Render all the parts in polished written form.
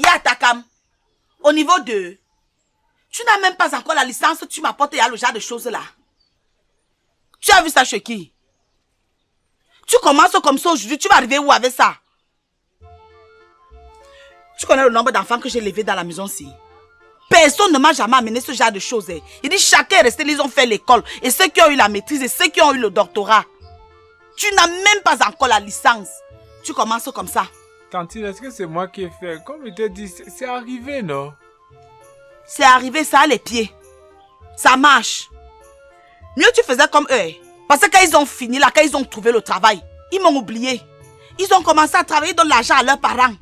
Yatakam. Au niveau 2, tu n'as même pas encore la licence, tu m'apportes le genre de choses là. Tu as vu ça chez qui? Tu commences comme ça aujourd'hui, tu vas arriver où avec ça? Tu connais le nombre d'enfants que j'ai élevés dans la maison-ci? Personne ne m'a jamais amené ce genre de choses. Il dit chacun est resté, ils ont fait l'école. Et ceux qui ont eu la maîtrise et ceux qui ont eu le doctorat. Tu n'as même pas encore la licence. Tu commences comme ça. Tantine, est-ce que c'est moi qui ai fait? Comme je te dis, c'est arrivé, non? C'est arrivé, ça a les pieds. Ça marche. Mieux tu faisais comme eux. Parce que quand ils ont fini là, quand ils ont trouvé le travail, ils m'ont oublié. Ils ont commencé à travailler, ils donnent l'argent à leurs parents.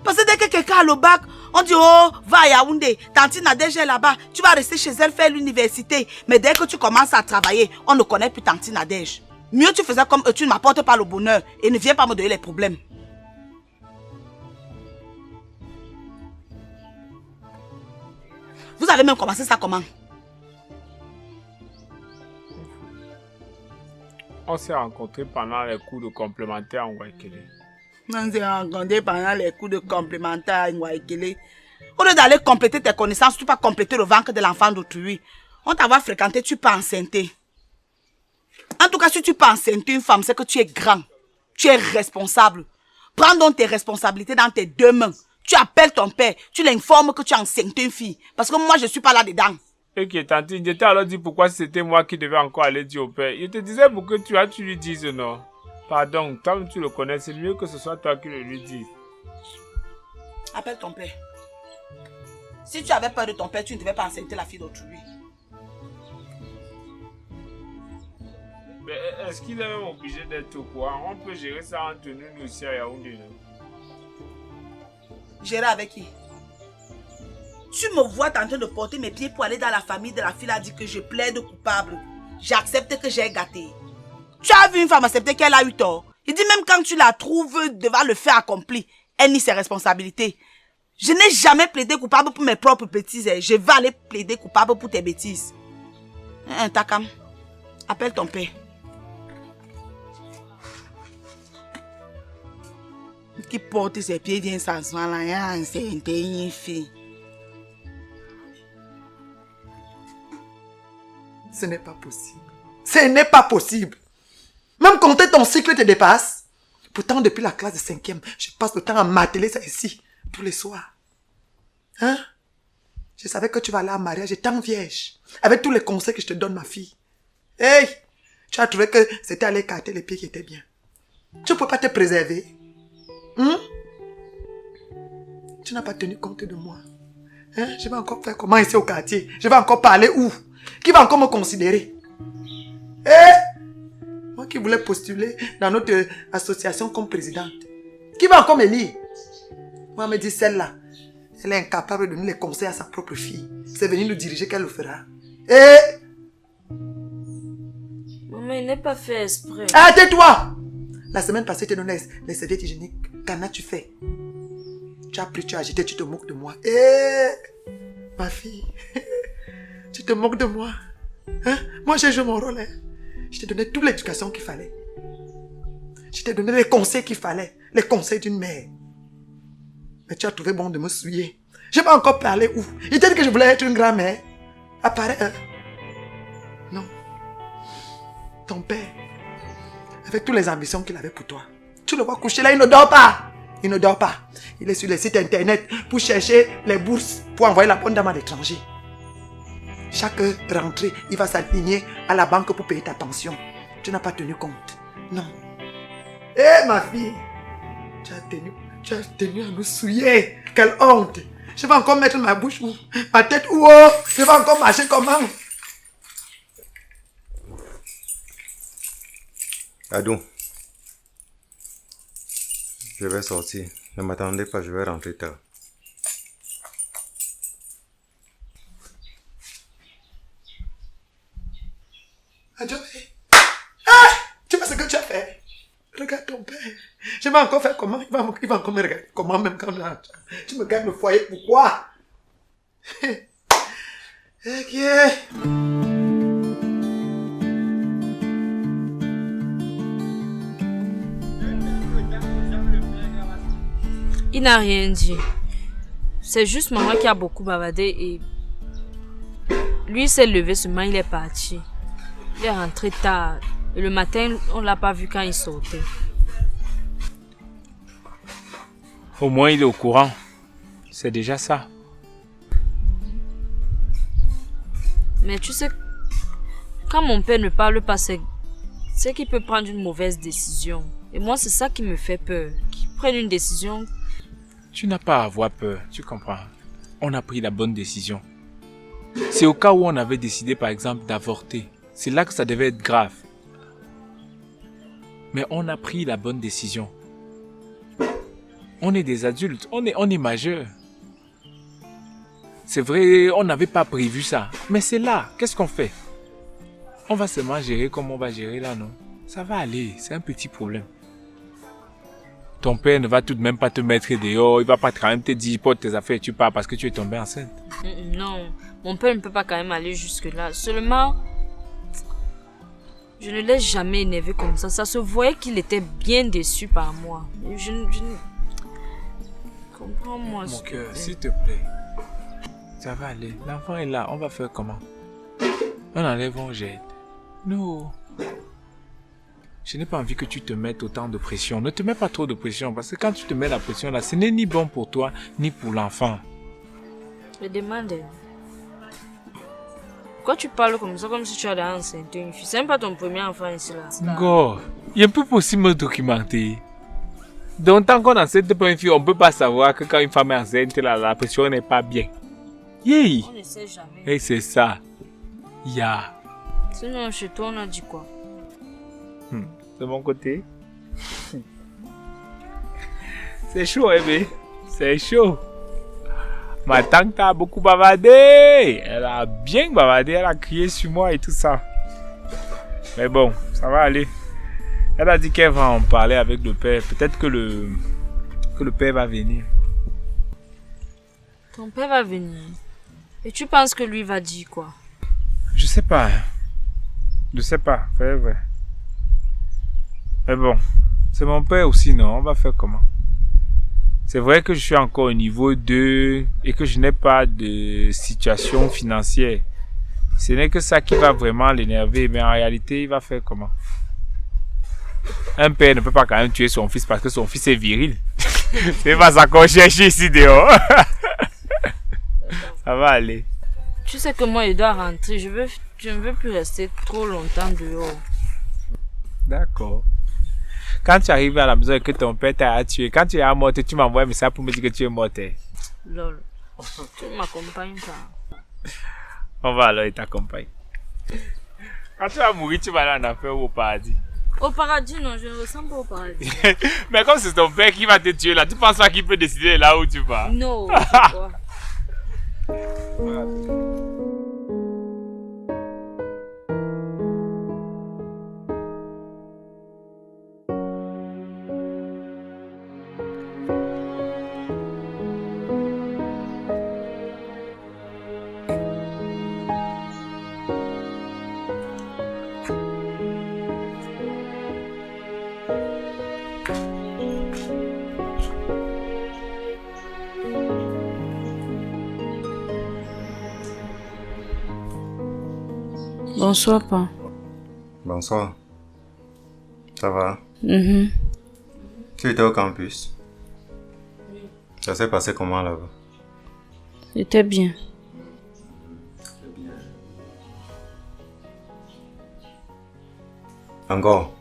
Parce que dès que quelqu'un a le bac, on dit oh, va à Yaoundé, Tantine Nadège est là-bas, tu vas rester chez elle faire l'université. Mais dès que tu commences à travailler, on ne connaît plus Tantine Nadège. Mieux tu faisais comme eux, tu ne m'apportes pas le bonheur et ne viens pas me donner les problèmes. Vous avez même commencé ça comment? On s'est rencontrés pendant les cours de complémentaire en Waikele. On s'est rencontrés pendant les cours de complémentaire en Waikele. Au lieu d'aller compléter tes connaissances, tu peux compléter le ventre de l'enfant d'autrui. On t'avoir fréquenté, tu peux enceinter. En tout cas, si tu peux enceinter une femme, c'est que tu es grand. Tu es responsable. Prends donc tes responsabilités dans tes deux mains. Tu appelles ton père, tu l'informes que tu as enceinté une fille. Parce que moi, je ne suis pas là-dedans. Ok, Tantine, je t'ai alors dit pourquoi c'était moi qui devais encore aller dire au père. Je te disais pour que tu lui dises non. Pardon, comme tu le connais, c'est mieux que ce soit toi qui le lui dises. Appelle ton père. Si tu avais peur de ton père, tu ne devais pas enceinter la fille d'autrui. Mais est-ce qu'il est même obligé d'être au courant? On peut gérer ça entre nous aussi à Yaoundé. Gérer avec qui? Tu me vois en train de porter mes pieds pour aller dans la famille de la fille a dit que je plaide coupable. J'accepte que j'ai gâté. Tu as vu une femme accepter qu'elle a eu tort. Il dit même quand tu la trouves devant le fait accompli, elle nie ses responsabilités. Je n'ai jamais plaidé coupable pour mes propres bêtises. Je vais aller plaider coupable pour tes bêtises. Takam, appelle ton père. Qui porte ses pieds vient s'asseoir là, il y a une fille. Ce n'est pas possible. Ce n'est pas possible. Même quand ton cycle te dépasse. Pourtant, depuis la classe de 5e, je passe le temps à m'atteler ça ici, tous les soirs. Hein? Je savais que tu vas aller à mariage étant vierge. Avec tous les conseils que je te donne, ma fille. Hey! Tu as trouvé que c'était aller écarter les pieds qui étaient bien. Tu ne peux pas te préserver. Tu n'as pas tenu compte de moi. Hein? Je vais encore faire comment ici au quartier? Je vais encore parler où? Qui va encore me considérer? Moi qui voulais postuler dans notre association comme présidente. Qui va encore me lire? Moi, me dit celle-là, elle est incapable de donner les conseils à sa propre fille. C'est venir nous diriger qu'elle le fera. Maman, il n'est pas fait exprès. Ah, tais-toi! La semaine passée, tu t'ai donné les serviettes hygiéniques. Qu'en as-tu fait? Tu as pris, tu as agité, tu te moques de moi. Ma fille, tu te moques de moi. Hein? Moi, j'ai joué mon rôle. Hein? Je t'ai donné toute l'éducation qu'il fallait. Je t'ai donné les conseils qu'il fallait. Les conseils d'une mère. Mais tu as trouvé bon de me souiller. Je vais encore parler où? Il t'a dit que je voulais être une grand-mère. Apparaît un. Non. Ton père, avec toutes les ambitions qu'il avait pour toi. Tu le vois coucher là, il ne dort pas. Il ne dort pas. Il est sur les sites internet pour chercher les bourses pour envoyer la bonne dame à l'étranger. Chaque rentrée, il va s'aligner à la banque pour payer ta pension. Tu n'as pas tenu compte. Non. Ma fille, tu as tenu à nous souiller. Quelle honte. Je vais encore mettre ma bouche où? Ma tête où? Je vais encore marcher comment? Adou, je vais sortir. Ne m'attendez pas, je vais rentrer tard. Adjo, tu vois ce que tu as fait? Regarde ton père. Je vais encore faire comment? Il va encore me regarder. Comment même quand tu me gardes le foyer? Pourquoi? Il n'a rien dit. C'est juste maman qui a beaucoup bavardé et lui s'est levé seulement, il est parti. Il est rentré tard et le matin, on l'a pas vu quand il sortait. Au moins, il est au courant. C'est déjà ça. Mais tu sais, quand mon père ne parle pas, c'est qu'il peut prendre une mauvaise décision. Et moi, c'est ça qui me fait peur. Qu'il prenne une décision. Tu n'as pas à avoir peur, tu comprends. On a pris la bonne décision. C'est au cas où on avait décidé, par exemple, d'avorter. C'est là que ça devait être grave. Mais on a pris la bonne décision. On est des adultes, on est majeurs. C'est vrai, on n'avait pas prévu ça. Mais c'est là, qu'est-ce qu'on fait? On va seulement gérer comme on va gérer là, non? Ça va aller, c'est un petit problème. Ton père ne va tout de même pas te mettre dehors, il va pas quand même te dire, porte tes affaires et tu pars parce que tu es tombée enceinte. Non, mon père ne peut pas quand même aller jusque-là. Seulement, je ne l'ai jamais énervé comme ça. Ça se voyait qu'il était bien déçu par moi. Je ne... Comprends-moi. Mon cœur, s'il te plaît. Ça va aller. L'enfant est là. On va faire comment? On enlève, on jette. Non. Je n'ai pas envie que tu te mettes autant de pression. Ne te mets pas trop de pression. Parce que quand tu te mets la pression là, ce n'est ni bon pour toi, ni pour l'enfant. Je demande. Pourquoi tu parles comme ça, comme si tu allais enceinte une fille? C'est même pas ton premier enfant ici là. Go. Il est un peu possible de me documenter. Donc tant qu'on enceinte pas une fille, on ne peut pas savoir que quand une femme est enceinte, la pression n'est pas bien. Yeah. On ne sait jamais. Et c'est ça. Yeah. Sinon, chez toi, on a dit quoi? De mon côté. C'est chaud, bébé. C'est chaud. Ma tante a beaucoup bavardé. Elle a bien bavardé. Elle a crié sur moi et tout ça. Mais bon, ça va aller. Elle a dit qu'elle va en parler avec le père. Peut-être que le père va venir. Ton père va venir. Et tu penses que lui va dire quoi? Je sais pas. Je sais pas. C'est vrai. Mais bon, c'est mon père aussi, non? On va faire comment? C'est vrai que je suis encore au niveau 2 et que je n'ai pas de situation financière. Ce n'est que ça qui va vraiment l'énerver. Mais en réalité, il va faire comment? Un père ne peut pas quand même tuer son fils parce que son fils est viril. C'est pas ça qu'on cherche ici dehors. Ça va aller. Tu sais que moi, je dois rentrer. Je ne veux plus rester trop longtemps dehors. D'accord. Quand tu arrives à la maison et que ton père t'a tué, quand tu es mort, tu m'envoies un message pour me dire que tu es mort. Lol. Tu ne m'accompagnes pas. On va alors, il t'accompagne. Quand tu vas mourir, tu vas aller en enfer ou au paradis. Au paradis, non, je ne ressemble pas au paradis. Mais comme c'est ton père qui va te tuer là, tu penses pas qu'il peut décider là où tu vas? Non, c'est quoi? Bonsoir, pa. Bonsoir. Ça va? Mhm. Tu étais au campus? Ça s'est passé comment là-bas? C'était bien. Encore?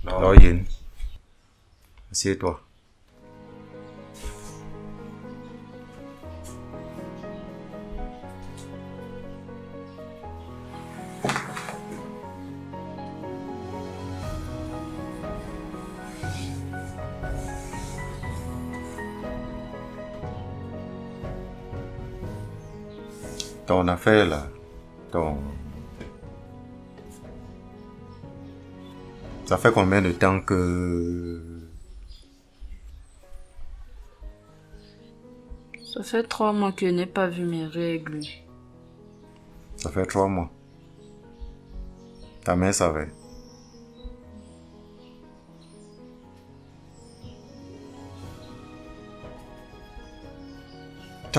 Alors Yin, assieds-toi. Ton affaire là, ça fait combien de temps que... Ça fait 3 mois que je n'ai pas vu mes règles. Ça fait 3 mois. Ta mère savait.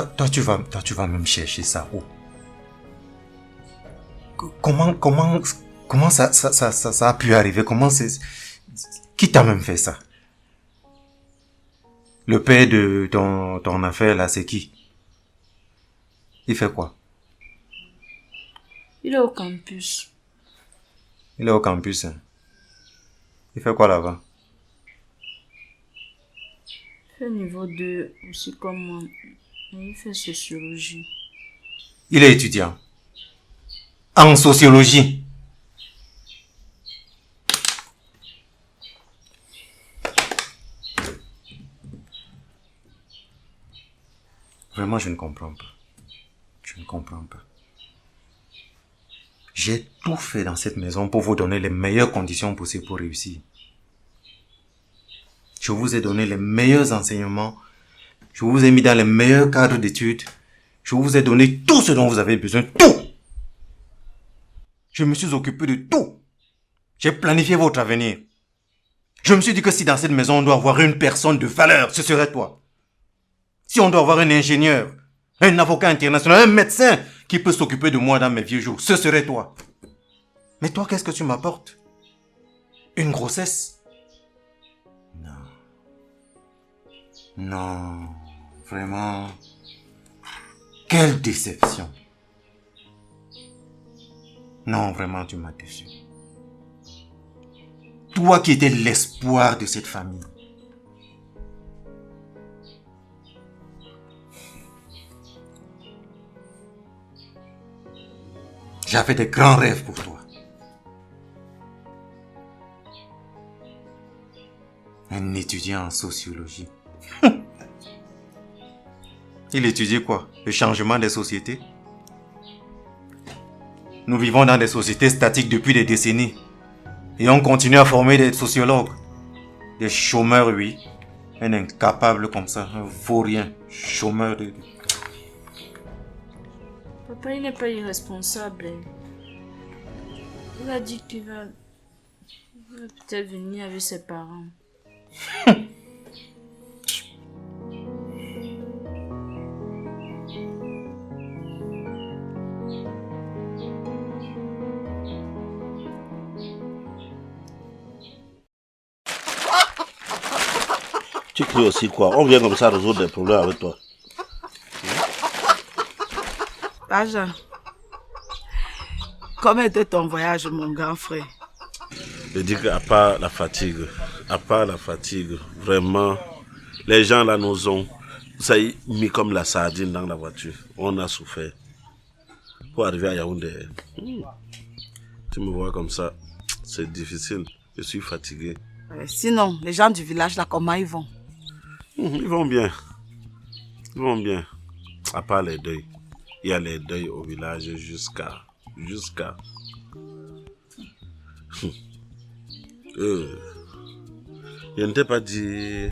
Toi, tu vas même chercher ça où? Comment ça a pu arriver? Qui t'a même fait ça? Le père de ton affaire là, c'est qui? Il fait quoi? Il est au campus. Il est au campus. Hein? Il fait quoi là-bas? Il fait niveau 2 aussi comme moi. Il fait sociologie. Il est étudiant. En sociologie. Vraiment, je ne comprends pas. Je ne comprends pas. J'ai tout fait dans cette maison pour vous donner les meilleures conditions possibles pour réussir. Je vous ai donné les meilleurs enseignements. Je vous ai mis dans les meilleurs cadres d'études. Je vous ai donné tout ce dont vous avez besoin. Tout! Je me suis occupé de tout. J'ai planifié votre avenir. Je me suis dit que si dans cette maison on doit avoir une personne de valeur, ce serait toi. Si on doit avoir un ingénieur, un avocat international, un médecin qui peut s'occuper de moi dans mes vieux jours, ce serait toi. Mais toi, qu'est-ce que tu m'apportes? Une grossesse? Non, vraiment. Quelle déception. Non, vraiment, tu m'as déçu. Toi qui étais l'espoir de cette famille. J'avais des grands rêves pour toi. Un étudiant en sociologie. Il étudie quoi? Le changement des sociétés? Nous vivons dans des sociétés statiques depuis des décennies. Et on continue à former des sociologues. Des chômeurs, oui. Un incapable comme ça, un vaurien, chômeur de... Papa, il n'est pas irresponsable. Il a dit qu'il va peut-être venir avec ses parents. Tu cries aussi quoi? On vient comme ça résoudre des problèmes avec toi. Paja, comment était ton voyage, mon grand frère? Je dis qu'à part la fatigue, vraiment, les gens là nous ont ça y mis comme la sardine dans la voiture. On a souffert. Pour arriver à Yaoundé, tu me vois comme ça, c'est difficile. Je suis fatigué. Sinon, les gens du village là, comment ils vont? Ils vont bien. Ils vont bien. À part les deuils. Il y a les deuils au village jusqu'à... Je ne t'ai pas dit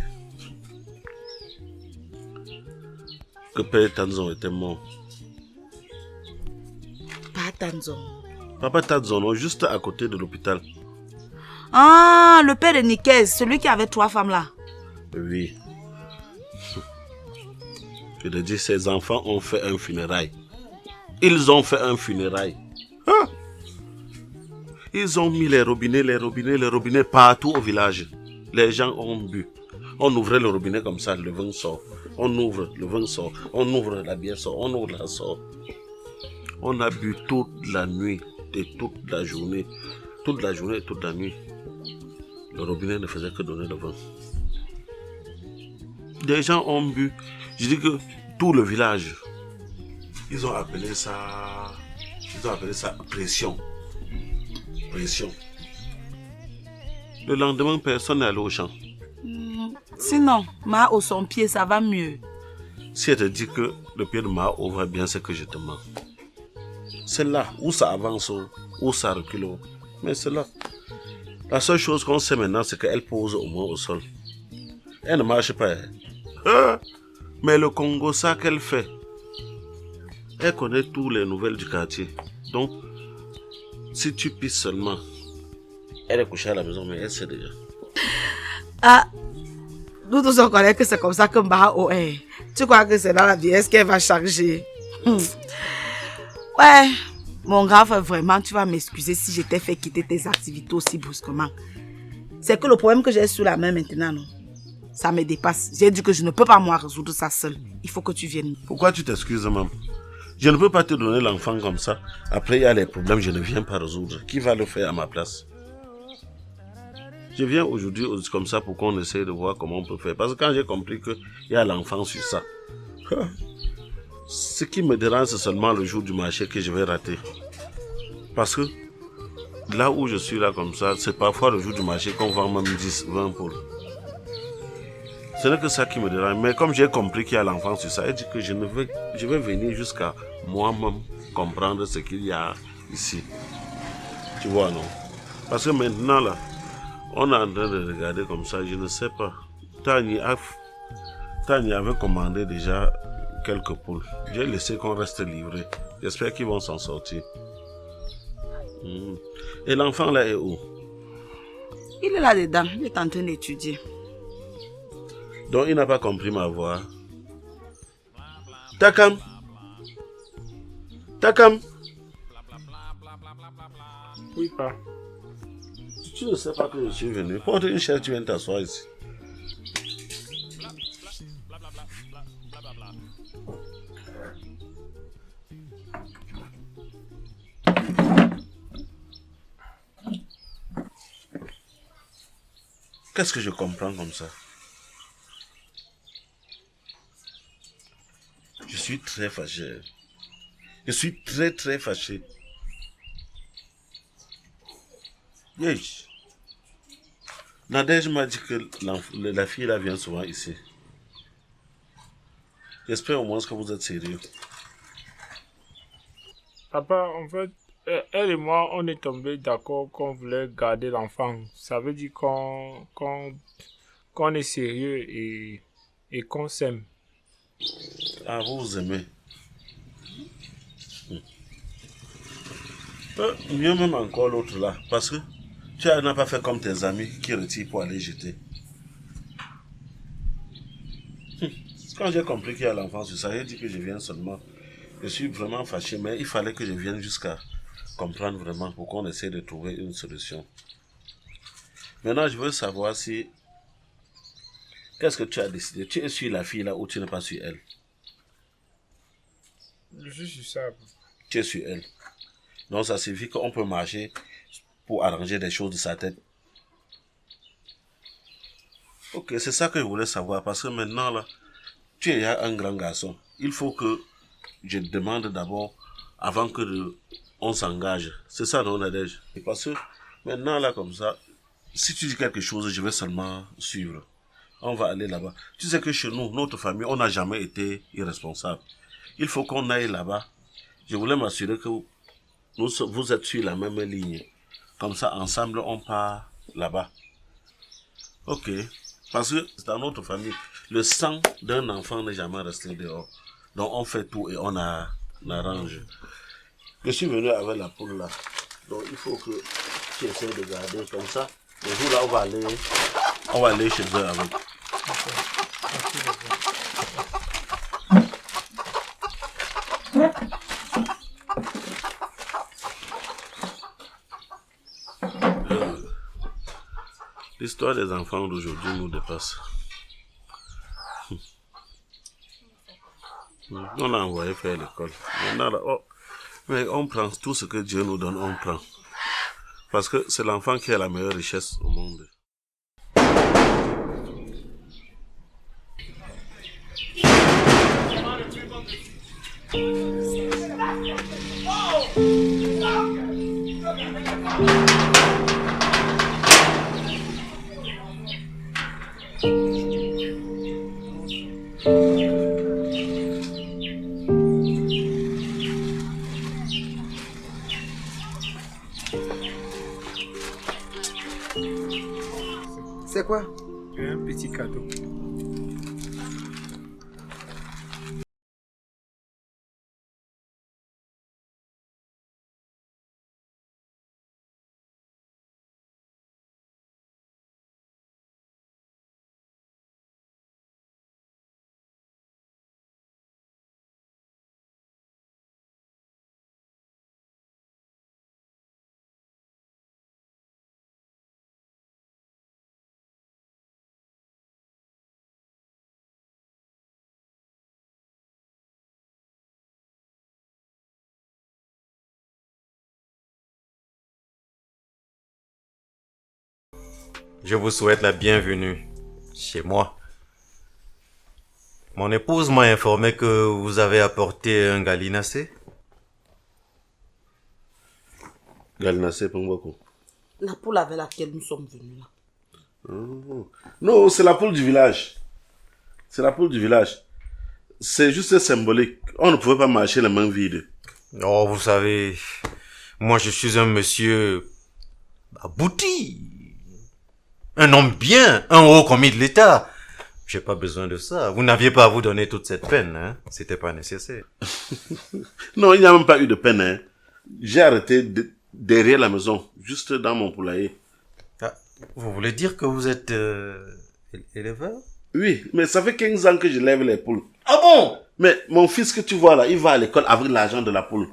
que Père Tanzon était mort. Pas Tanzon. Papa Tanzon, non, juste à côté de l'hôpital. Ah, le père de Nikez, celui qui avait 3 femmes là. Oui. Je te dis, ses enfants ont fait un funérail. Ils ont fait un funérail. Ah! Ils ont mis les robinets partout au village. Les gens ont bu. On ouvrait le robinet comme ça, le vin sort. On ouvre, le vin sort. On ouvre, la bière sort. On ouvre, la sort. On a bu toute la nuit et toute la journée. Toute la journée et toute la nuit. Le robinet ne faisait que donner le vin. Des gens ont bu. Je dis que tout le village, ils ont appelé ça pression. Pression. Le lendemain, personne n'est allé au champ. Sinon, Mao, son pied, ça va mieux. Si elle te dit que le pied de Mao va bien, c'est que je te mens. C'est là où ça avance, où ça recule. Mais c'est là. La seule chose qu'on sait maintenant, c'est qu'elle pose au moins au sol. Elle ne marche pas. Mais le Congo, ça qu'elle fait, elle connaît toutes les nouvelles du quartier. Donc, si tu pisses seulement, elle est couchée à la maison, mais elle sait déjà. Ah, Nous tous on connaît que c'est comme ça que Mbaha est. Tu crois que c'est dans la vieillesse qu'elle va changer? Ouais, mon grand frère, vraiment, tu vas m'excuser si je t'ai fait quitter tes activités aussi brusquement. C'est que le problème que j'ai sous la main maintenant, non, ça me dépasse. J'ai dit que je ne peux pas moi résoudre ça seul. Il faut que tu viennes. Pourquoi tu t'excuses, maman? Je ne peux pas te donner l'enfant comme ça. Après, il y a les problèmes, je ne viens pas résoudre. Qui va le faire à ma place? Je viens aujourd'hui comme ça pour qu'on essaye de voir comment on peut faire. Parce que quand j'ai compris qu'il y a l'enfant sur ça, ce qui me dérange, c'est seulement le jour du marché que je vais rater. Parce que là où je suis là comme ça, c'est parfois le jour du marché qu'on vend même 10, 20 poules. Ce n'est que ça qui me dérange. Mais comme j'ai compris qu'il y a l'enfant sur ça, elle dit que je vais venir jusqu'à moi-même comprendre ce qu'il y a ici. Tu vois, non? Parce que maintenant, là, on est en train de regarder comme ça, je ne sais pas. Tani avait commandé déjà quelques poules. J'ai laissé qu'on reste livré. J'espère qu'ils vont s'en sortir. Et l'enfant là est où? Il est là-dedans, il est en train d'étudier. Donc il n'a pas compris ma voix. Takam. Takam. Oui, pas. Tu ne sais pas que je suis venu. Porte une chaise, tu viens t'asseoir ici. Qu'est-ce que je comprends comme ça? Je suis très fâché. Je suis très très fâché. Yes. Nadège m'a dit que la fille là vient souvent ici. J'espère au moins que vous êtes sérieux. Papa, en fait, elle et moi, on est tombés d'accord qu'on voulait garder l'enfant. Ça veut dire qu'on est sérieux et qu'on s'aime. Ah, vous vous aimez. Mieux même encore l'autre là. Parce que tu n'as pas fait comme tes amis qui retirent pour aller jeter. Quand j'ai compris qu'il y a l'enfant sur ça, j'ai dit que je viens seulement. Je suis vraiment fâché, mais il fallait que je vienne jusqu'à comprendre vraiment pour qu'on essaie de trouver une solution. Maintenant, je veux savoir si... Qu'est-ce que tu as décidé? Tu es sur la fille là ou tu n'es pas sur elle? Je suis sur ça. Tu es sur elle. Donc ça signifie qu'on peut marcher pour arranger des choses de sa tête. Ok, c'est ça que je voulais savoir. Parce que maintenant là, tu es un grand garçon. Il faut que je demande d'abord, avant que on s'engage. C'est ça, non, Nadège? Parce que maintenant là, comme ça, si tu dis quelque chose, je vais seulement suivre. On va aller là-bas. Tu sais que chez nous, notre famille, on n'a jamais été irresponsable. Il faut qu'on aille là-bas. Je voulais m'assurer que vous êtes sur la même ligne. Comme ça, ensemble, on part là-bas. Ok. Parce que dans notre famille, le sang d'un enfant n'est jamais resté dehors. Donc, on fait tout et on arrange. Je suis venu avec la poule là. Donc, il faut que tu essaies de garder comme ça. Le jour là, on va aller chez eux avec. L'histoire des enfants d'aujourd'hui nous dépasse. On a envoyé faire l'école. Mais on prend tout ce que Dieu nous donne, on prend. Parce que c'est l'enfant qui a la meilleure richesse au monde. C'est quoi? Un petit cadeau. je vous souhaite la bienvenue chez moi. Mon épouse m'a informé que vous avez apporté un gallinacé. Gallinacé, Pongwako. La poule avec laquelle nous sommes venus là. Oh. Non, c'est la poule du village. C'est la poule du village. C'est juste symbolique. On ne pouvait pas marcher les mains vides. Oh, vous savez, moi je suis un monsieur abouti. Un homme bien, un haut commis de l'État. J'ai pas besoin de ça. Vous n'aviez pas à vous donner toute cette peine, hein. C'était pas nécessaire. Non, il n'y a même pas eu de peine, hein. J'ai arrêté derrière la maison, juste dans mon poulailler. Ah, vous voulez dire que vous êtes éleveur? Oui, mais ça fait 15 ans que je lève les poules. Ah bon? Mais mon fils que tu vois là, il va à l'école avec l'argent de la poule.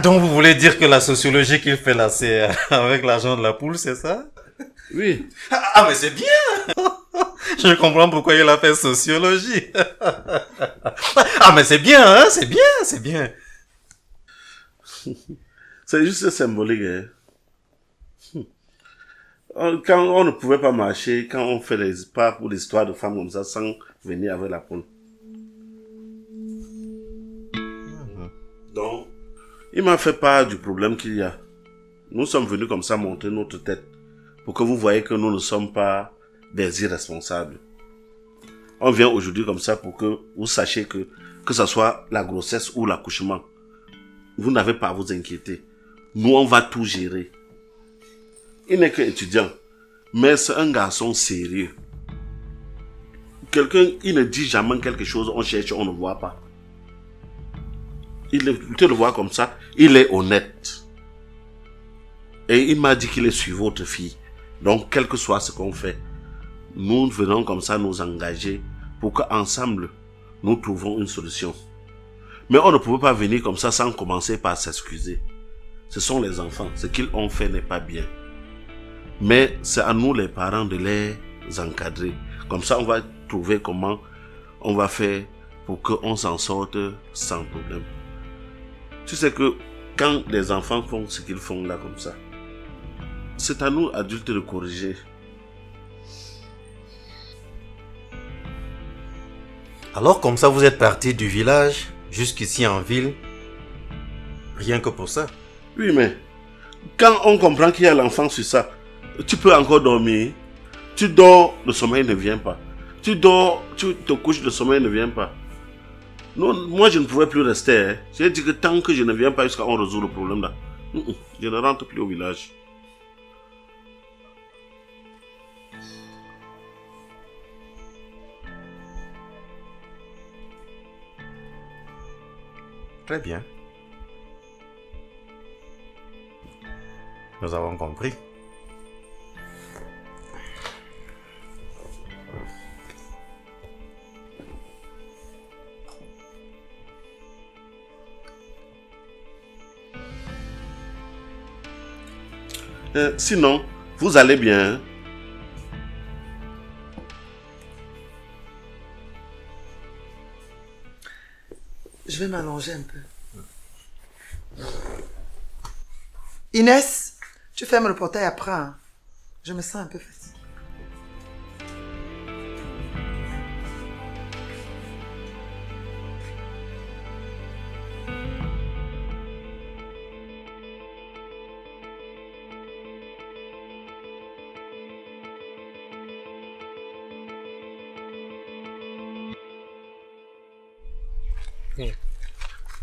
Donc vous voulez dire que la sociologie qu'il fait là, c'est avec l'argent de la poule, c'est ça? Oui. Ah, mais c'est bien. Je comprends pourquoi il a fait sociologie. Ah, mais c'est bien, hein, c'est bien, c'est bien. C'est juste symbolique, hein. Quand on ne pouvait pas marcher, quand on fait les pas pour l'histoire de femmes comme ça, sans venir avec la poule. Donc, il m'a fait part du problème qu'il y a. Nous sommes venus comme ça montrer notre tête pour que vous voyez que nous ne sommes pas des irresponsables. On vient aujourd'hui comme ça pour que vous sachiez que ce soit la grossesse ou l'accouchement, vous n'avez pas à vous inquiéter. Nous, on va tout gérer. Il n'est qu'étudiant, mais c'est un garçon sérieux. Quelqu'un, il ne dit jamais quelque chose, on cherche, on ne voit pas. Tu le vois comme ça, il est honnête. Et il m'a dit qu'il est sur votre fille. Donc, quel que soit ce qu'on fait, nous venons comme ça nous engager pour qu'ensemble, nous trouvons une solution. Mais on ne pouvait pas venir comme ça sans commencer par s'excuser. Ce sont les enfants. Ce qu'ils ont fait n'est pas bien. Mais c'est à nous les parents de les encadrer. Comme ça, on va trouver comment on va faire pour qu'on s'en sorte sans problème. Tu sais que quand les enfants font ce qu'ils font là comme ça, c'est à nous adultes de corriger. Alors comme ça, vous êtes parti du village jusqu'ici en ville, rien que pour ça? Oui, mais quand on comprend qu'il y a l'enfant sur ça, tu peux encore dormir. Tu dors, le sommeil ne vient pas. Tu dors, tu te couches, le sommeil ne vient pas. Non, moi je ne pouvais plus rester. Hein. J'ai dit que tant que je ne viens pas jusqu'à on résout le problème là, je ne rentre plus au village. Très bien. Nous avons compris. Sinon, vous allez bien. Hein? Je vais m'allonger un peu. Inès, tu fermes le portail après. Hein? Je me sens un peu fatiguée.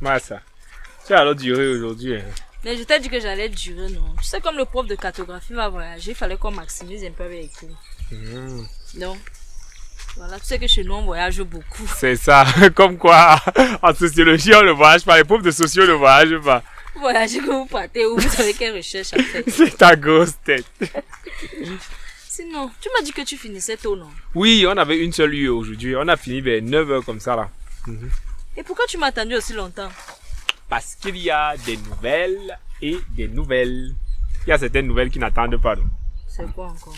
Massa, tu as alors duré aujourd'hui. Hein? Mais je t'ai dit que j'allais durer, non. Tu sais, comme le prof de cartographie va voyager, il fallait qu'on maximise un peu avec les cours. Non. Voilà, tu sais que chez nous, on voyage beaucoup. C'est ça, comme quoi, en sociologie, on ne voyage pas. Les profs de sociaux ne voyagent pas. Vous voyagez que vous partez où, vous savez quelle recherche à faire. C'est ta grosse tête. Sinon, tu m'as dit que tu finissais tôt, non? Oui, on avait une seule lieu aujourd'hui. On a fini vers 9h comme ça là. Et pourquoi tu m'as attendu aussi longtemps? Parce qu'il y a des nouvelles et des nouvelles. Il y a certaines nouvelles qui n'attendent pas. C'est quoi encore?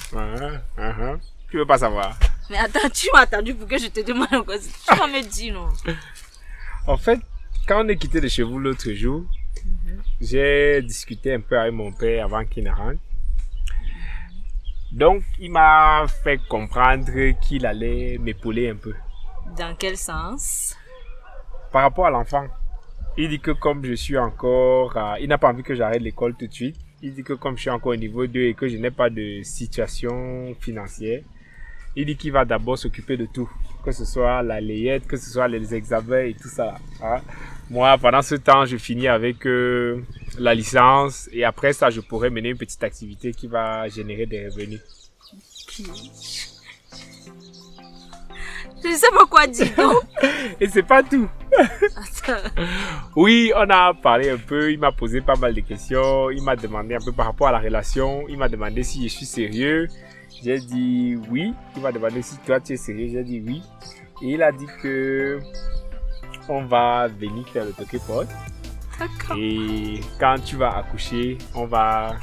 Tu veux pas savoir? Mais attends, tu m'as attendu pour que je te demande encore. Tu vas me dire, non? En fait, quand on est quitté de chez vous l'autre jour, j'ai discuté un peu avec mon père avant qu'il ne rentre. Donc, il m'a fait comprendre qu'il allait m'épauler un peu. Dans quel sens? Par rapport à l'enfant, il dit que comme je suis encore... il n'a pas envie que j'arrête l'école tout de suite. Il dit que comme je suis encore au niveau 2 et que je n'ai pas de situation financière, il dit qu'il va d'abord s'occuper de tout. Que ce soit la layette, que ce soit les examens et tout ça. Hein. Moi, pendant ce temps, je finis avec la licence et après ça, je pourrais mener une petite activité qui va générer des revenus. Je ne sais pas quoi dire donc. Et c'est pas tout. Attends. Oui, on a parlé un peu, il m'a posé pas mal de questions, il m'a demandé un peu par rapport à la relation, il m'a demandé si je suis sérieux. J'ai dit oui. Il m'a demandé si toi tu es sérieux. J'ai dit oui. Et il a dit que on va venir faire le toqué-porte. D'accord. Et quand tu vas accoucher, on va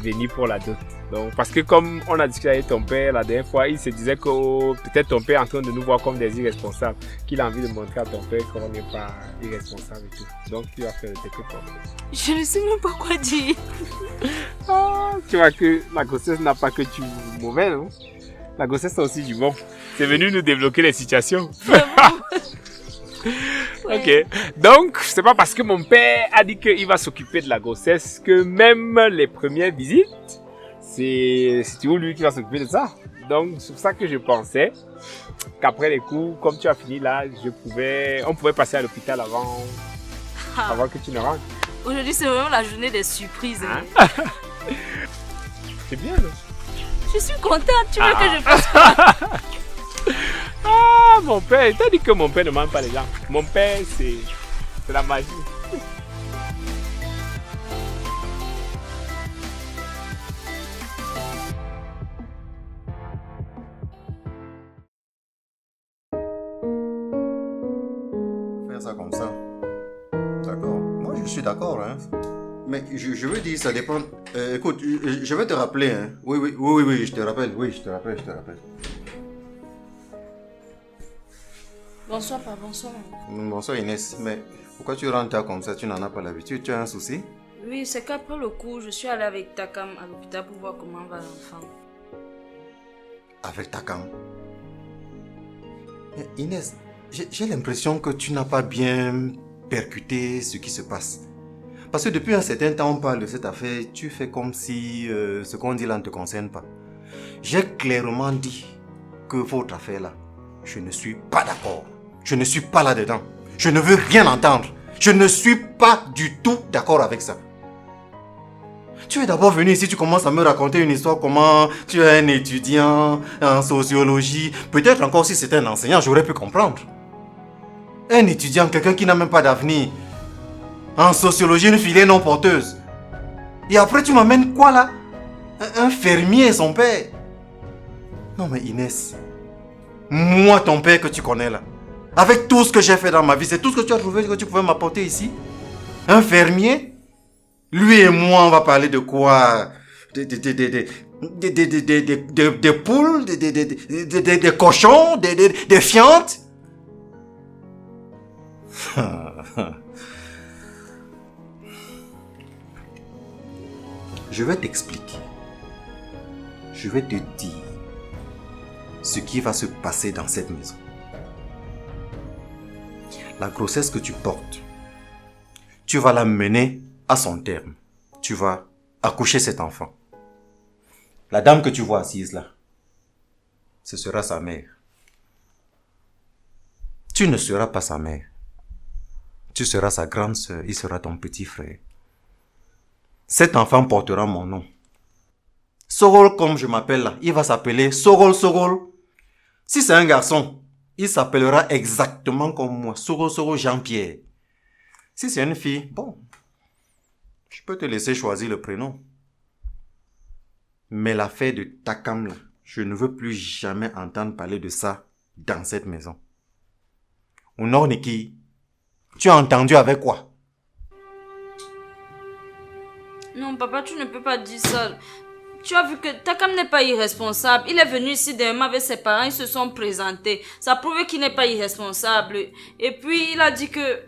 venir pour la dot. Donc, parce que comme on a discuté avec ton père la dernière fois, il se disait que peut-être ton père est en train de nous voir comme des irresponsables, qu'il a envie de montrer à ton père qu'on n'est pas irresponsable et tout. Donc, tu vas faire le toqué-porte. Je ne sais même pas quoi dire. Tu vois que la grossesse n'a pas que du mauvais, non? La grossesse a aussi du bon. C'est venu nous débloquer les situations. Ouais. Ok. Donc, c'est pas parce que mon père a dit qu'il va s'occuper de la grossesse que même les premières visites, c'est toujours lui qui va s'occuper de ça. Donc, c'est pour ça que je pensais qu'après les cours, comme tu as fini là, on pouvait passer à l'hôpital avant que tu ne rentres. Aujourd'hui, c'est vraiment la journée des surprises. Hein? C'est bien, non? Je suis contente. Tu veux que je fasse quoi? Ah, mon père, t'as dit que mon père ne ment pas les gens. Mon père, c'est la magie. Faire ça comme ça. D'accord. Moi, je suis d'accord, hein. Mais je veux dire, ça dépend. Écoute, je vais te rappeler, hein. Oui, je te rappelle. Oui, je te rappelle. Bonsoir, papa. Bonsoir. Bonsoir Inès, mais pourquoi tu rentres tard comme ça? Tu n'en as pas l'habitude, tu as un souci? Oui, c'est qu'après le cours, je suis allée avec Takam à l'hôpital pour voir comment va l'enfant. Avec Takam? Inès, j'ai l'impression que tu n'as pas bien percuté ce qui se passe. Parce que depuis un certain temps, on parle de cette affaire, tu fais comme si ce qu'on dit là ne te concerne pas. J'ai clairement dit que votre affaire là, je ne suis pas d'accord. Je ne suis pas là-dedans. Je ne veux rien entendre. Je ne suis pas du tout d'accord avec ça. Tu es d'abord venu ici, tu commences à me raconter une histoire comment tu es un étudiant en sociologie. Peut-être encore si c'était un enseignant, j'aurais pu comprendre. Un étudiant, quelqu'un qui n'a même pas d'avenir. En sociologie, une filière non porteuse. Et après, tu m'amènes quoi là? Un fermier et son père. Non mais Inès, moi ton père que tu connais là, avec tout ce que j'ai fait dans ma vie, c'est tout ce que tu as trouvé que tu pouvais m'apporter ici? Un fermier? Lui et moi, on va parler de quoi? Des poules, des cochons, des fientes? Je vais t'expliquer. Je vais te dire ce qui va se passer dans cette maison. La grossesse que tu portes, tu vas la mener à son terme. Tu vas accoucher cet enfant. La dame que tu vois assise là, ce sera sa mère. Tu ne seras pas sa mère. Tu seras sa grande sœur, il sera ton petit frère. Cet enfant portera mon nom. Sorol, comme je m'appelle là, il va s'appeler Sorol. Si c'est un garçon, il s'appellera exactement comme moi, Sorol Jean-Pierre. Si c'est une fille, bon, je peux te laisser choisir le prénom. Mais l'affaire de Takam là, je ne veux plus jamais entendre parler de ça dans cette maison. Ou non, Niki, tu as entendu avec quoi? Non, papa, tu ne peux pas dire ça. Tu as vu que Takam n'est pas irresponsable. Il est venu ici dernièrement avec ses parents, ils se sont présentés. Ça prouve qu'il n'est pas irresponsable. Et puis, il a dit que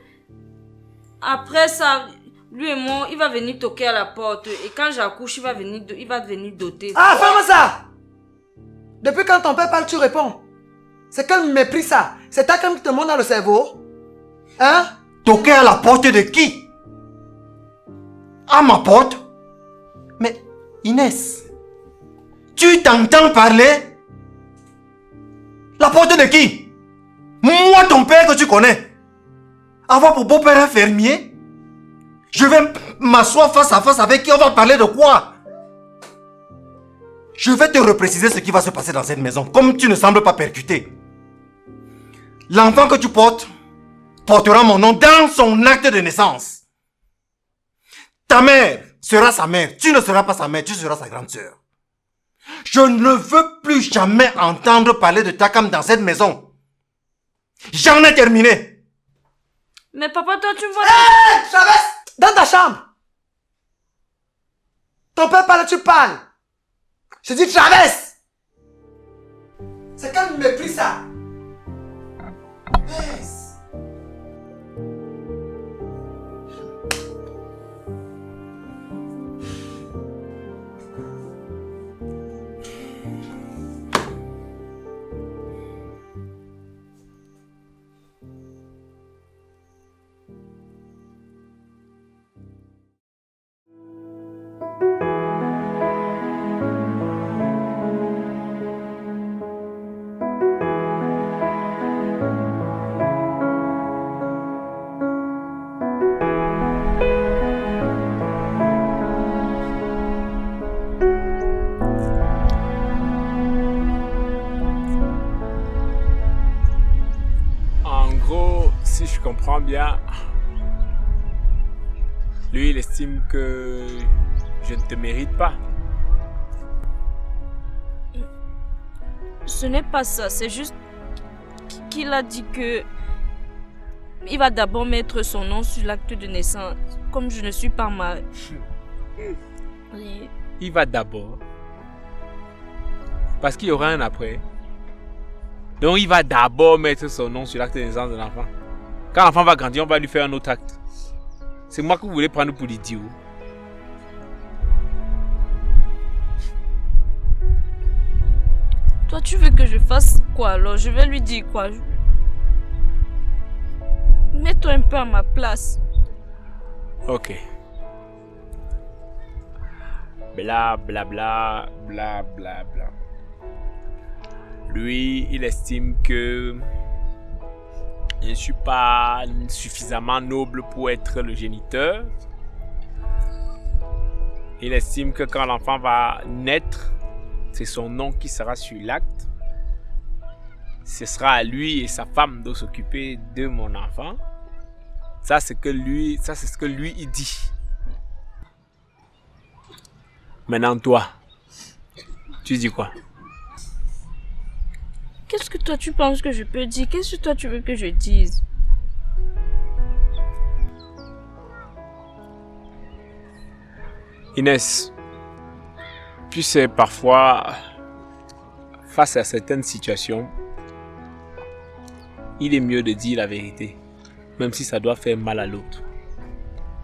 après ça, lui et moi, il va venir toquer à la porte. Et quand j'accouche, il va venir doter. Ah, femme ça! Depuis quand ton père parle, tu réponds. C'est quel mépris ça? C'est ta crème qui te monte dans le cerveau? Hein? Toquer à la porte de qui? À ma porte? Mais Inès, tu t'entends parler? La porte de qui? Moi, ton père que tu connais. Avoir pour beau-père un fermier? Je vais m'asseoir face à face avec qui? On va parler de quoi? Je vais te repréciser ce qui va se passer dans cette maison, comme tu ne sembles pas percuté. L'enfant que tu portes portera mon nom dans son acte de naissance. Ta mère sera sa mère. Tu ne seras pas sa mère, tu seras sa grande sœur. Je ne veux plus jamais entendre parler de Takam dans cette maison. J'en ai terminé. Mais papa, toi, tu vois... Hé, Chavez! Dans ta chambre! Ton père parle, tu parles! Je dis Chavez! C'est quel mépris ça? Yes. Bien, lui il estime que je ne te mérite pas. Ce n'est pas ça, c'est juste qu'il a dit que il va d'abord mettre son nom sur l'acte de naissance, comme je ne suis pas mariée. Il va d'abord, parce qu'il y aura un après. Donc il va d'abord mettre son nom sur l'acte de naissance de l'enfant. Quand l'enfant va grandir, on va lui faire un autre acte. C'est moi que vous voulez prendre pour l'idiot. Toi, tu veux que je fasse quoi alors? Je vais lui dire quoi? Mets-toi un peu à ma place. Ok. Bla bla bla bla bla bla. Lui, il estime que je ne suis pas suffisamment noble pour être le géniteur. Il estime que quand l'enfant va naître, c'est son nom qui sera sur l'acte. Ce sera à lui et sa femme de s'occuper de mon enfant. Ça, c'est ce que lui il dit. Maintenant, toi, tu dis quoi? Qu'est-ce que toi tu penses que je peux dire? Qu'est-ce que toi tu veux que je dise? Inès, tu sais, parfois, face à certaines situations, il est mieux de dire la vérité, même si ça doit faire mal à l'autre.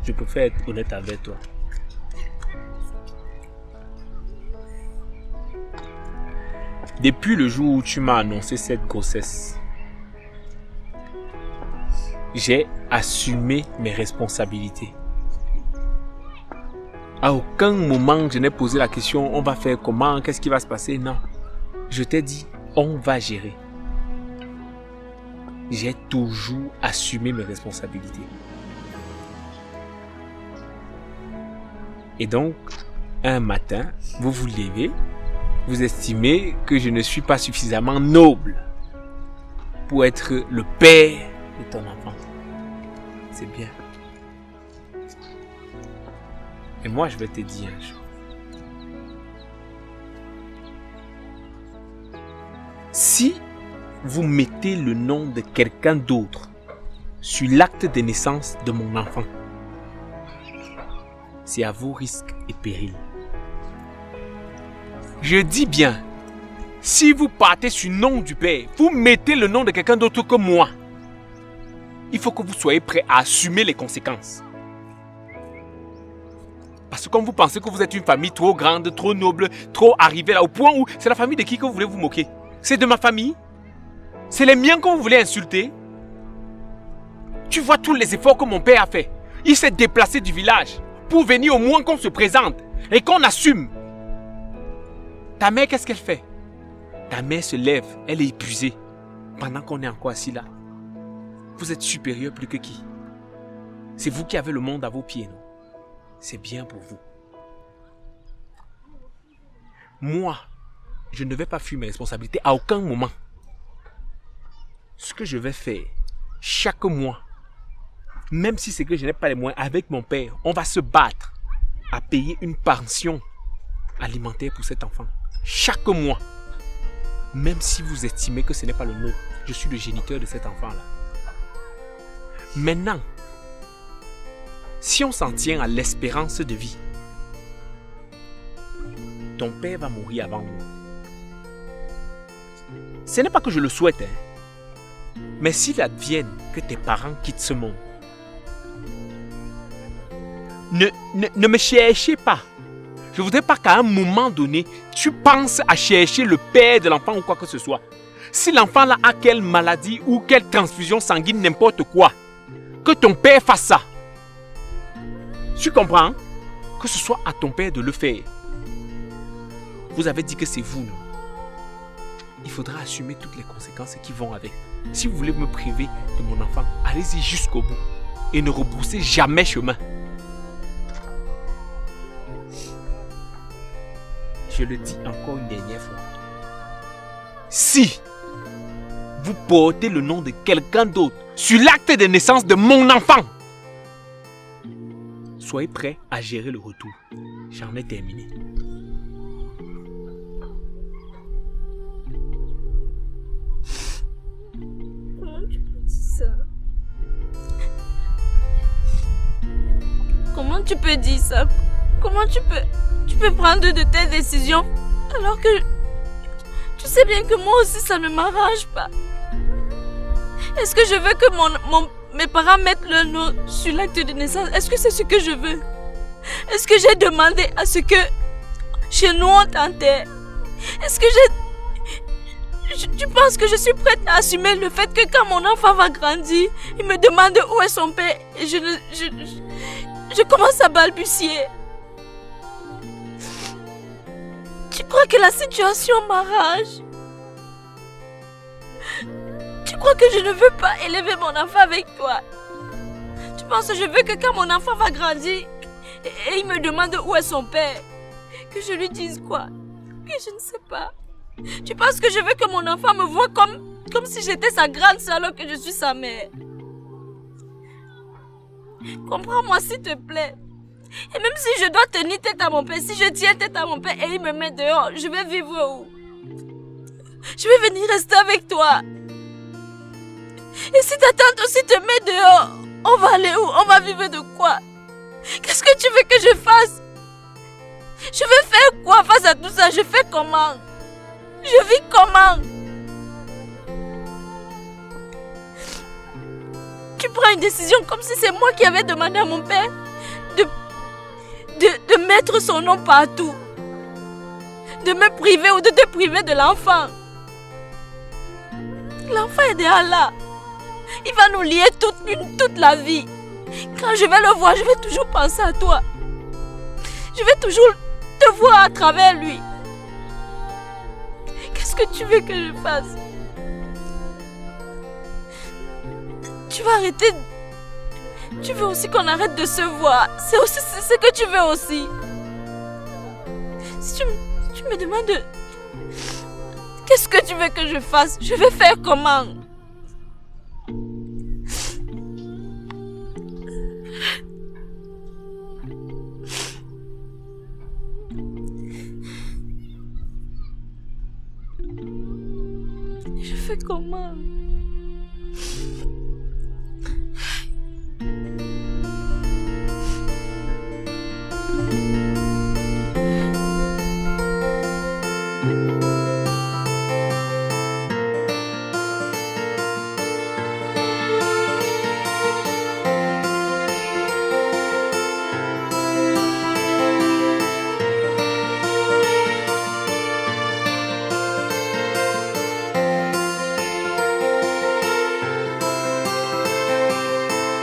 Je préfère être honnête avec toi. Depuis le jour où tu m'as annoncé cette grossesse, j'ai assumé mes responsabilités. À aucun moment je n'ai posé la question, on va faire comment, qu'est-ce qui va se passer? Non. Je t'ai dit, on va gérer. J'ai toujours assumé mes responsabilités. Et donc, un matin, vous vous levez, vous estimez que je ne suis pas suffisamment noble pour être le père de ton enfant. C'est bien. Et moi, je vais te dire un jour. Si vous mettez le nom de quelqu'un d'autre sur l'acte de naissance de mon enfant, c'est à vos risques et périls. Je dis bien, si vous partez sur le nom du père, vous mettez le nom de quelqu'un d'autre que moi. Il faut que vous soyez prêts à assumer les conséquences. Parce que comme vous pensez que vous êtes une famille trop grande, trop noble, trop arrivée là, au point où c'est la famille de qui que vous voulez vous moquer? C'est de ma famille? C'est les miens que vous voulez insulter? Tu vois tous les efforts que mon père a fait. Il s'est déplacé du village pour venir au moins qu'on se présente et qu'on assume. Ta mère, qu'est-ce qu'elle fait? Ta mère se lève, elle est épuisée pendant qu'on est encore assis là. Vous êtes supérieur plus que qui? C'est vous qui avez le monde à vos pieds, non? C'est bien pour vous. Moi, je ne vais pas fuir mes responsabilités à aucun moment. Ce que je vais faire, chaque mois, même si c'est que je n'ai pas les moyens, avec mon père, on va se battre à payer une pension alimentaire pour cet enfant. Chaque mois. Même si vous estimez que ce n'est pas le nôtre, je suis le géniteur de cet enfant-là. Maintenant, si on s'en tient à l'espérance de vie, ton père va mourir avant moi. Ce n'est pas que je le souhaite, hein. Mais s'il advienne que tes parents quittent ce monde, ne me cherchez pas. Je ne voudrais pas qu'à un moment donné, tu penses à chercher le père de l'enfant ou quoi que ce soit. Si l'enfant là a quelle maladie ou quelle transfusion sanguine, n'importe quoi, que ton père fasse ça. Tu comprends? Que ce soit à ton père de le faire. Vous avez dit que c'est vous, non? Il faudra assumer toutes les conséquences qui vont avec. Si vous voulez me priver de mon enfant, allez-y jusqu'au bout et ne rebroussez jamais chemin. Je le dis encore une dernière fois. Si vous portez le nom de quelqu'un d'autre sur l'acte de naissance de mon enfant, soyez prêts à gérer le retour. J'en ai terminé. Comment tu peux dire ça? Comment tu peux prendre de telles décisions alors que tu sais bien que moi aussi ça ne m'arrange pas. Est-ce que je veux que mes parents mettent leur nom sur l'acte de naissance? Est-ce que c'est ce que je veux? Est-ce que j'ai demandé à ce que chez nous on t'enterre? Est-ce que tu penses que je suis prête à assumer le fait que quand mon enfant va grandir, il me demande où est son père et je commence à balbutier? Tu crois que la situation m'arrange? Tu crois que je ne veux pas élever mon enfant avec toi? Tu penses que je veux que quand mon enfant va grandir et il me demande où est son père, que je lui dise quoi? Que je ne sais pas. Tu penses que je veux que mon enfant me voie comme si j'étais sa grande sœur alors que je suis sa mère? Comprends-moi s'il te plaît. Et même si je dois tenir tête à mon père, si je tiens tête à mon père et il me met dehors, je vais vivre où? Je vais venir rester avec toi. Et si ta tante aussi te met dehors, on va aller où? On va vivre de quoi? Qu'est-ce que tu veux que je fasse? Je vais faire quoi face à tout ça? Je fais comment? Je vis comment? Tu prends une décision comme si c'est moi qui avais demandé à mon père de mettre son nom partout. De me priver ou de te priver de l'enfant. L'enfant est déjà là. Il va nous lier toute la vie. Quand je vais le voir, je vais toujours penser à toi. Je vais toujours te voir à travers lui. Qu'est-ce que tu veux que je fasse? Tu vas arrêter. Tu veux aussi qu'on arrête de se voir. C'est aussi ce que tu veux aussi. Si tu me demandes qu'est-ce que tu veux que je fasse, je vais faire comment? Je fais comment?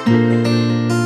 Maman.